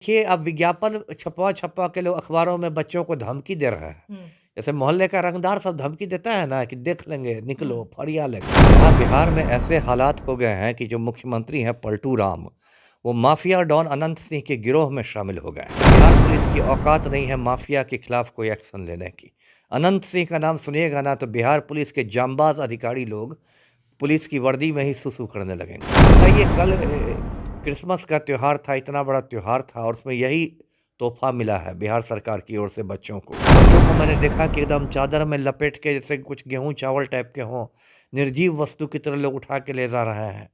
देखिए, अब विज्ञापन छपवा-छपवा के लोग अखबारों में बच्चों को धमकी दे रहे हैं। हुँ, जैसे मोहल्ले का रंगदार सब धमकी देता है ना कि देख लेंगे, हुँ, निकलो, फरिया लेंगे। यहाँ बिहार में ऐसे हालात हो गए हैं कि जो मुख्यमंत्री हैं पलटू राम, वो माफिया डॉन अनंत सिंह के गिरोह में शामिल हो गए हैं। बिहार पुलिस की औकात नहीं है माफिया के खिलाफ कोई एक्शन लेने की। अनंत सिंह का नाम सुनिएगा ना तो बिहार पुलिस के जांबाज अधिकारी लोग पुलिस की वर्दी में ही सुसु करने लगेंगे। बताइए, कल क्रिसमस का त्योहार था, इतना बड़ा त्योहार था और उसमें यही तोहफ़ा मिला है बिहार सरकार की ओर से बच्चों को। बच्चों को मैंने देखा कि एकदम चादर में लपेट के जैसे कुछ गेहूँ चावल टाइप के हों, निर्जीव वस्तु की तरह लोग उठा के ले जा रहे हैं।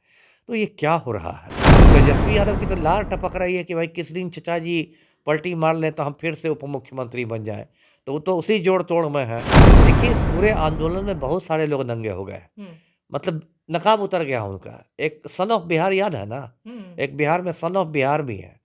तो ये क्या हो रहा है? तेजस्वी यादव की तो लार टपक रही है कि भाई किस दिन चचा जी पलटी मार लें तो हम फिर से उप मुख्यमंत्री बन जाएँ। तो वो तो उसी जोड़-तोड़ में है। देखिए, इस पूरे आंदोलन में बहुत सारे लोग नंगे हो गए। हुँ, मतलब नकाब उतर गया उनका। एक सन ऑफ बिहार याद है ना? हुँ। एक बिहार में सन ऑफ बिहार भी है।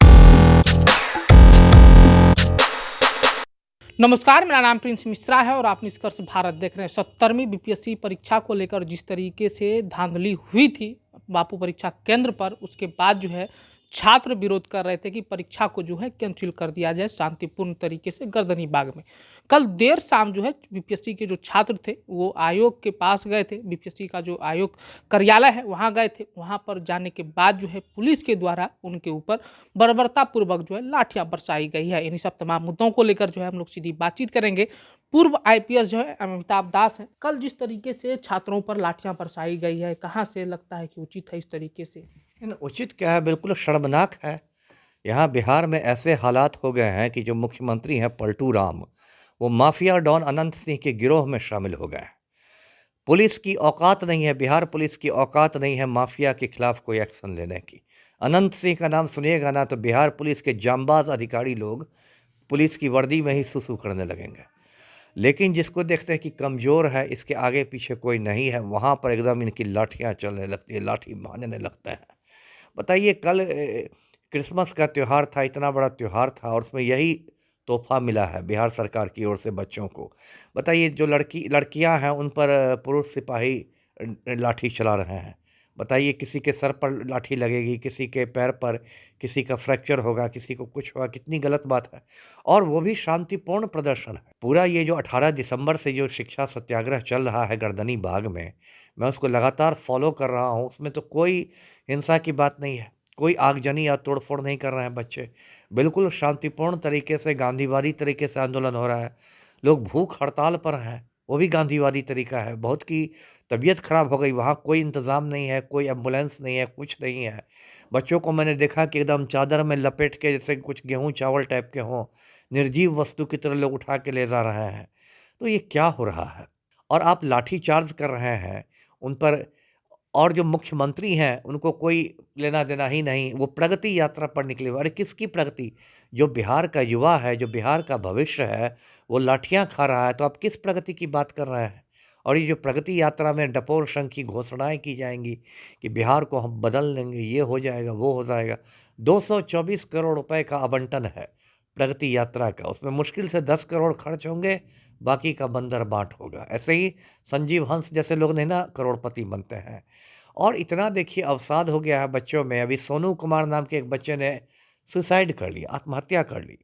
नमस्कार, मेरा नाम प्रिंस मिश्रा है और आप निष्कर्ष भारत देख रहे हैं। 70वीं बीपीएससी परीक्षा को लेकर जिस तरीके से धांधली हुई थी बापू परीक्षा केंद्र पर, उसके बाद जो है छात्र विरोध कर रहे थे कि परीक्षा को जो है कैंसिल कर दिया जाए शांतिपूर्ण तरीके से गर्दनी बाग में। कल देर शाम जो है बीपीएससी के जो छात्र थे वो आयोग के पास गए थे, बीपीएससी का जो आयोग कार्यालय है वहाँ गए थे। वहाँ पर जाने के बाद जो है पुलिस के द्वारा उनके ऊपर बर्बरतापूर्वक जो है लाठियां बरसाई गई है। इन्हीं सब तमाम मुद्दों को लेकर जो है हम लोग सीधी बातचीत करेंगे। पूर्व आईपीएस जो है अमिताभ दास हैं। कल जिस तरीके से छात्रों पर लाठियां बरसाई गई है, कहाँ से लगता है कि उचित है इस तरीके से? लेकिन उचित क्या है, बिल्कुल शर्मनाक है। यहाँ बिहार में ऐसे हालात हो गए हैं कि जो मुख्यमंत्री हैं पलटू राम, वो माफिया डॉन अनंत सिंह के गिरोह में शामिल हो गए हैं। पुलिस की औकात नहीं है, बिहार पुलिस की औकात नहीं है माफिया के खिलाफ कोई एक्शन लेने की। अनंत सिंह का नाम सुनिएगा ना तो बिहार पुलिस के जांबाज अधिकारी लोग पुलिस की वर्दी में ही सुसु करने लगेंगे। लेकिन जिसको देखते हैं कि कमज़ोर है, इसके आगे पीछे कोई नहीं है, वहाँ पर एकदम इनकी लाठियाँ चलने लगती है, लाठी भाजने लगते हैं। बताइए, कल क्रिसमस का त्योहार था, इतना बड़ा त्योहार था और उसमें यही तोहफ़ा मिला है बिहार सरकार की ओर से बच्चों को। बताइए, जो लड़कियाँ हैं उन पर पुरुष सिपाही लाठी चला रहे हैं। बताइए, किसी के सर पर लाठी लगेगी, किसी के पैर पर, किसी का फ्रैक्चर होगा, किसी को कुछ होगा, कितनी गलत बात है। और वो भी शांतिपूर्ण प्रदर्शन है। पूरा ये जो 18 दिसंबर से जो शिक्षा सत्याग्रह चल रहा है गर्दनी बाग में, मैं उसको लगातार फ़ॉलो कर रहा हूँ, उसमें तो कोई हिंसा की बात नहीं है। कोई आगजनी या तोड़-फोड़ नहीं कर रहे हैं बच्चे। बिल्कुल शांतिपूर्ण तरीके से, गांधीवादी तरीके से आंदोलन हो रहा है। लोग भूख हड़ताल पर हैं, वो भी गांधीवादी तरीका है। बहुत की तबीयत खराब हो गई, वहाँ कोई इंतज़ाम नहीं है, कोई एम्बुलेंस नहीं है, कुछ नहीं है। बच्चों को मैंने देखा कि एकदम चादर में लपेट के जैसे कुछ गेहूँ चावल टाइप के हों, निर्जीव वस्तु की तरह लोग उठा के ले जा रहे हैं। तो ये क्या हो रहा है? और आप लाठी चार्ज कर रहे हैं उन पर, और जो मुख्यमंत्री हैं, उनको कोई लेना-देना ही नहीं, वो प्रगति यात्रा पर निकले हुए। अरे किसकी प्रगति? जो बिहार का युवा है, जो बिहार का भविष्य है, वो लाठियाँ खा रहा है, तो आप किस प्रगति की बात कर रहे हैं? और ये जो प्रगति यात्रा में डपोर संख की घोषणाएँ की जाएँगी कि बिहार को हम बदल देंगे, ये हो जाएगा, वो हो जाएगा। 224 करोड़ रुपए का आवंटन है प्रगति यात्रा का, उसमें मुश्किल से 10 करोड़ खर्च होंगे, बाकी का बंदर-बाँट होगा। ऐसे ही संजीव हंस जैसे लोग नहीं ना करोड़पति बनते हैं। और इतना देखिए अवसाद हो गया है बच्चों में। अभी सोनू कुमार नाम के एक बच्चे ने सुसाइड कर ली, आत्महत्या कर ली।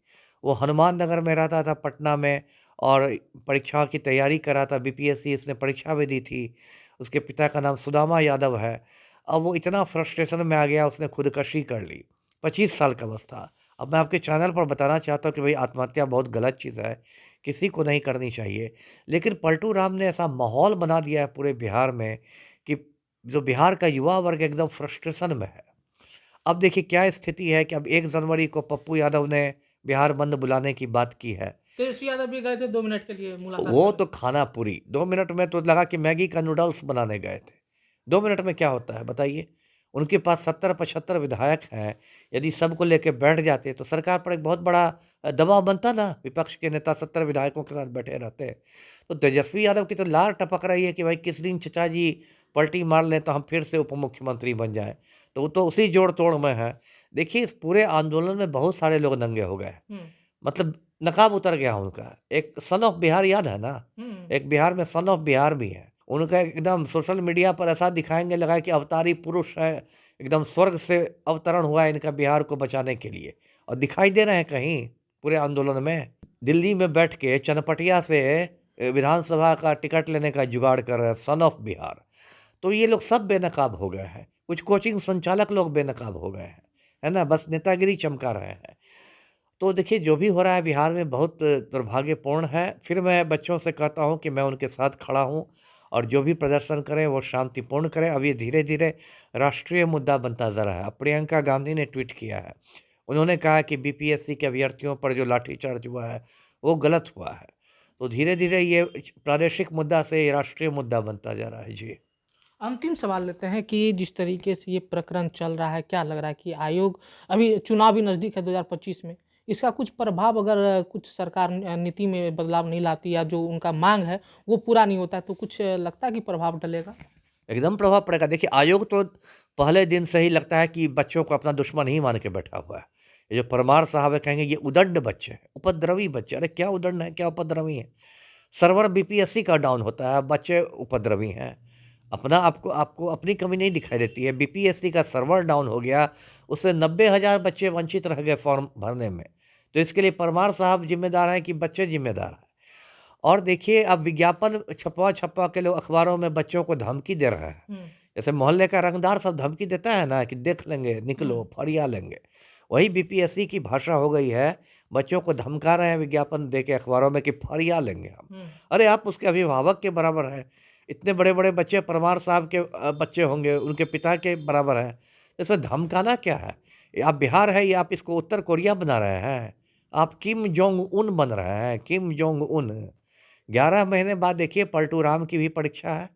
वो हनुमान नगर में रहता था पटना में और परीक्षा की तैयारी कर रहा था, बीपीएससी इसने परीक्षा भी दी थी। उसके पिता का नाम सुदामा यादव है। अब वो इतना फ्रस्ट्रेशन में आ गया, उसने खुदकशी कर ली। 25 साल का बस था। अब मैं आपके चैनल पर बताना चाहता हूँ कि भई आत्महत्या बहुत गलत चीज़ है, किसी को नहीं करनी चाहिए। लेकिन पलटू राम ने ऐसा माहौल बना दिया है पूरे बिहार में कि जो बिहार का युवा वर्ग एकदम फ्रस्ट्रेशन में है। अब देखिए क्या स्थिति है कि अब 1 जनवरी को पप्पू यादव ने बिहार बंद बुलाने की बात की है। तेजस्वी यादव भी गए थे 2 मिनट के लिए मुलाकात वो करने। तो खाना पूरी, 2 मिनट में तो लगा कि मैगी का नूडल्स बनाने गए थे। 2 मिनट में क्या होता है बताइए? उनके पास 70-75 विधायक हैं, यदि सबको लेके बैठ जाते तो सरकार पर एक बहुत बड़ा दबाव बनता ना, विपक्ष के नेता 70 विधायकों के साथ बैठे रहते। तो तेजस्वी यादव की तो लार टपक रही है कि भाई किस दिन चचा जी पलटी मार लें तो हम फिर से उप मुख्यमंत्री बन जाएँ। तो वो तो उसी जोड़-तोड़ में है। देखिए, इस पूरे आंदोलन में बहुत सारे लोग नंगे हो गए। हुँ, मतलब नकाब उतर गया उनका। एक सन ऑफ बिहार याद है ना? हुँ, एक बिहार में सन ऑफ बिहार भी है। उनका एकदम सोशल मीडिया पर ऐसा दिखाएँगे लगा कि अवतारी पुरुष है, एकदम स्वर्ग से अवतरण हुआ है इनका बिहार को बचाने के लिए। और दिखाई दे रहे हैं कहीं पूरे आंदोलन में। दिल्ली में बैठ के चनपटिया से विधानसभा का टिकट लेने का जुगाड़ कर रहे हैं, सन ऑफ बिहार। तो ये लोग सब बेनकाब हो गए हैं, कुछ कोचिंग संचालक लोग बेनकाब हो गए हैं, है ना, बस नेतागिरी चमका रहे हैं। तो देखिए जो भी हो रहा है बिहार में बहुत दुर्भाग्यपूर्ण है। फिर मैं बच्चों से कहता हूँ कि मैं उनके साथ खड़ा हूँ और जो भी प्रदर्शन करें वो शांतिपूर्ण करें। अब ये धीरे धीरे राष्ट्रीय मुद्दा बनता जा रहा है। अब प्रियंका गांधी ने ट्वीट किया है, उन्होंने कहा कि बीपीएससी के अभ्यर्थियों पर जो लाठीचार्ज हुआ है वो गलत हुआ है। तो धीरे धीरे ये प्रादेशिक मुद्दा से ये राष्ट्रीय मुद्दा बनता जा रहा है। जी अंतिम सवाल लेते हैं कि जिस तरीके से ये प्रकरण चल रहा है, क्या लग रहा है कि आयोग, अभी चुनाव भी नज़दीक है 2025 में, इसका कुछ प्रभाव अगर कुछ सरकार नीति में बदलाव नहीं लाती या जो उनका मांग है वो पूरा नहीं होता है तो कुछ लगता है कि प्रभाव डलेगा? एकदम प्रभाव पड़ेगा। देखिए आयोग तो पहले दिन से ही लगता है कि बच्चों को अपना दुश्मन ही मान के बैठा हुआ है। ये जो परमार साहब है कहेंगे ये उदंड बच्चे हैं, उपद्रवी बच्चे। अरे क्या उदंड है, क्या उपद्रवी है? सर्वर बीपीएससी का डाउन होता है, बच्चे उपद्रवी हैं। अपना आपको आपको अपनी कमी नहीं दिखाई देती है। बीपीएससी का सर्वर डाउन हो गया, उससे 90,000 बच्चे वंचित रह गए फॉर्म भरने में। तो इसके लिए परमार साहब जिम्मेदार हैं कि बच्चे जिम्मेदार हैं? और देखिए अब विज्ञापन छपवा-छपवा के लोग अखबारों में बच्चों को धमकी दे रहे हैं। हुँ, जैसे मोहल्ले का रंगदार सब धमकी देता है ना कि देख लेंगे, निकलो, हुँ, फरिया लेंगे। वही बीपीएससी की भाषा हो गई है, बच्चों को धमका रहे हैं विज्ञापन दे के अखबारों में कि फरिया लेंगे हम। हुँ। अरे आप उसके अभिभावक के बराबर हैं। इतने बड़े-बड़े बच्चे परमार साहब के बच्चे होंगे, उनके पिता के बराबर हैं। तो इसमें धमकाना क्या है? ये आप बिहार है, ये आप इसको उत्तर कोरिया बना रहे हैं। आप किम जोंग उन बन रहे हैं, किम जोंग उन। 11 महीने बाद देखिए पलटू राम की भी परीक्षा है।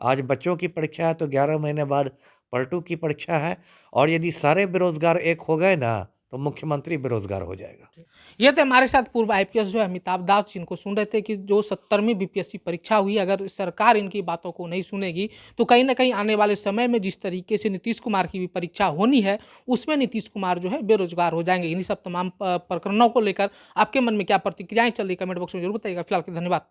आज बच्चों की परीक्षा है तो 11 महीने बाद पलटू की परीक्षा है। और यदि सारे बेरोज़गार एक हो गए ना, तो मुख्यमंत्री बेरोज़गार हो जाएगा। ये थे हमारे साथ पूर्व आईपीएस जो है अमिताभ दास, जिनको सुन रहे थे कि जो 70वीं बीपीएससी परीक्षा हुई, अगर सरकार इनकी बातों को नहीं सुनेगी तो कहीं न कहीं आने वाले समय में जिस तरीके से नीतीश कुमार की भी परीक्षा होनी है, उसमें नीतीश कुमार जो है बेरोजगार हो जाएँगे। इन्हीं सब तमाम प्रकरणों को लेकर आपके मन में क्या प्रतिक्रियाएँ चल रही है, कमेंट बॉक्स में ज़रूर बताइएगा। फिलहाल के लिए धन्यवाद।